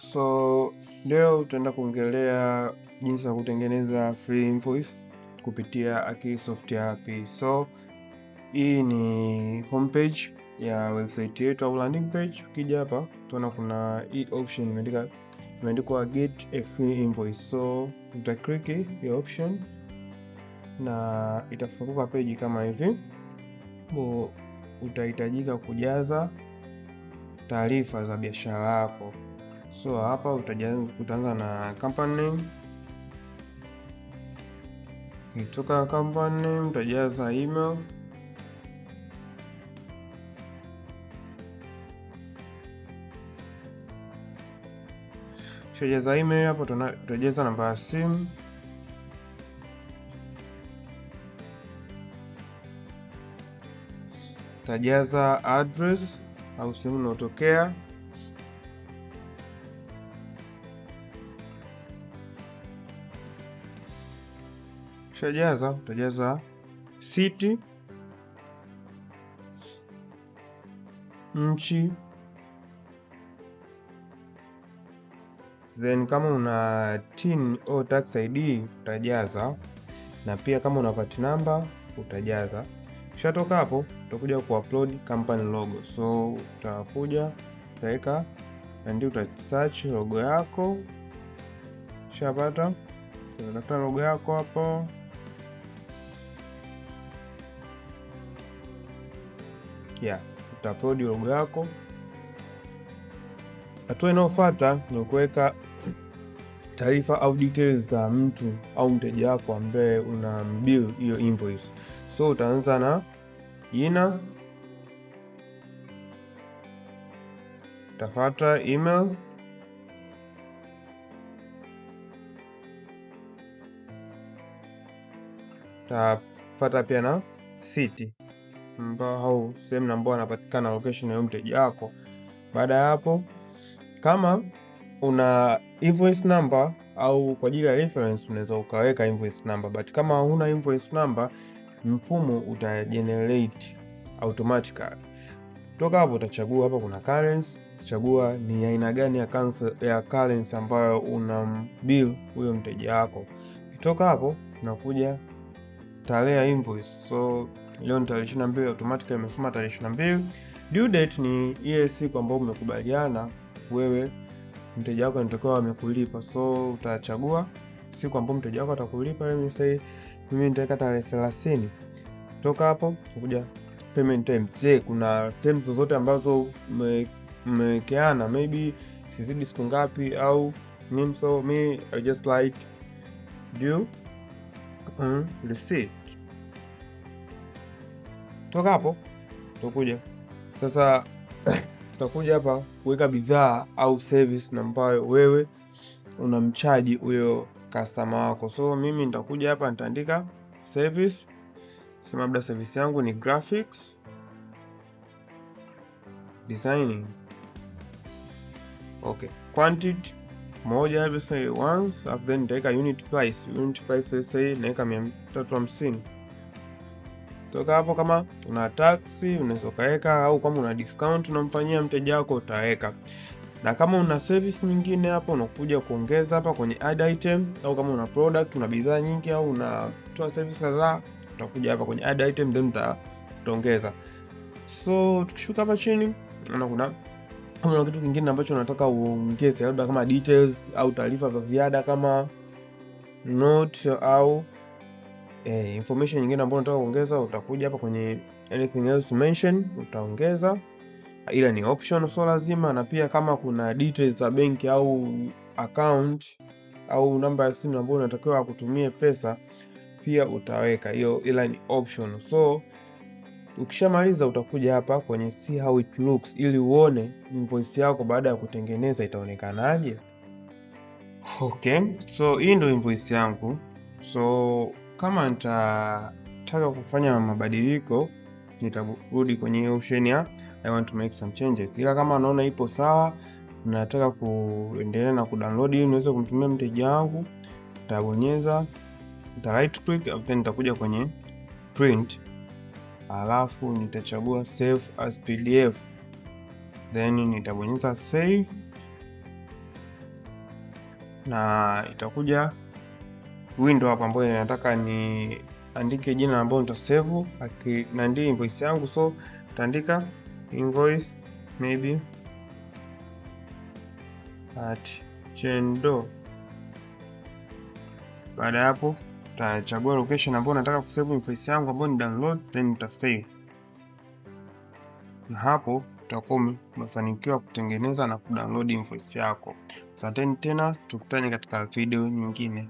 So leo tutaenda kuongelea jinsi ya kutengeneza free invoice kupitia Akisoft ERP. So hii ni homepage ya website yetu au landing page. Ukija hapa tunaona kuna hii option imeandikwa get a free invoice. So utaklik hiyo option na itafunguka page kama hivi. Utahitajika kujaza taarifa za biashara yako. So hapa utaanza na company name. Kutoka company name utajaza email. Utajaza email hapo, utajaza namba ya simu. Utajaza address au sehemu unayotokea. Utajaza city, nchi, then kama una TIN au tax ID utajaza, na pia kama una VAT number utajaza. Ukishatoka hapo utakuja kuupload company logo. So utakuja utaweka ndio utasearch logo yako. Ukishapata utatafuta logo yako hapo. Utaupload logo yako. Hatua inayofuata ni kuweka taarifa au details za mtu au mteja wako ambaye una bill hiyo invoice. So utaanza na jina, utafuata email, utafuata pia na city au sehemu ambayo anapatikana, location ya mteja wako. Baada ya hapo, kama una invoice number au kwa ajili ya reference unaweza ukaweka invoice number, but kama huna invoice number mfumo utagenerate automatically. Kutoka hapo utachagua hapa kuna currency, utachagua ni aina gani ya currency ambayo una bill huyo mteja wako. Kutoka hapo unakuja tarehe ya invoice. So leo ni tarehe 22, automatically imesoma tarehe 22. Due date ni ile siku ambayo umekubaliana wewe mteja wako anatakiwa amekulipa. So utachagua siku ambayo mteja wako atakulipa. Mimi nitaweka tarehe 30. Kutoka hapo ukuja payment time. Je, kuna terms zozote ambazo mmewekeana, maybe sizidi siku ngapi au nini? So I just like due receipt. Toka hapo utakuja sasa utakuja hapa kuweka bidhaa au service ambayo wewe unamchaji huyo customer wako. So mimi nitakuja hapa nitaandika service. Sema labda service yangu ni graphics designing. Okay, quantity moja hivi say once, after then nitaweka unit price. Unit price say naweka 350. Toka hapo kama una tax unaweza kaweka, au kama una discount unamfanyia mteja wako utaweka. Na kama una service nyingine hapo unakuja kuongeza hapa kwenye add item, au kama una product una bidhaa nyingi au unatoa service kadhaa utakuja hapa kwenye add item then utaongeza. So tukishuka hapa chini kuna kitu kingine ambacho unataka uongeze, labda kama details au taarifa za ziada kama note au information nyingine ambayo unataka kuongeza, utakuja hapa kwenye anything else mention utaongeza, ila ni option so lazima. Na pia kama kuna details za benki au account au namba ya simu ambayo unatakiwa kutumie pesa pia utaweka hiyo, ila ni option. So ukishamaliza utakuja hapa kwenye see how it looks ili uone invoice yako baada ya kutengeneza itaonekanaje. Okay, so hii ndio invoice yangu. So kama nitataka kufanya mabadiliko nitarudi kwenye option ya I want to make some changes. Ila kama naona ipo sawa, nataka kuendelea na kudownload ili niweze kumtumia mteja wangu, nitabonyeza, nita right click, then nitakuja kwenye print, alafu nitachagua save as PDF, then nitabonyeza save. na itakuja window hapa ambayo inataka ni andike jina ambalo nitasave na ndio invoice yangu, so nitaandika invoice maybe at Chendo. Baada ya hapo utachagua location ambayo nataka kusave invoice yangu ambayo ni download, then nitasave, na hapo utakuwa umefanikiwa kutengeneza na kudownload invoice yako. Asanteni tena, tukutane katika video nyingine.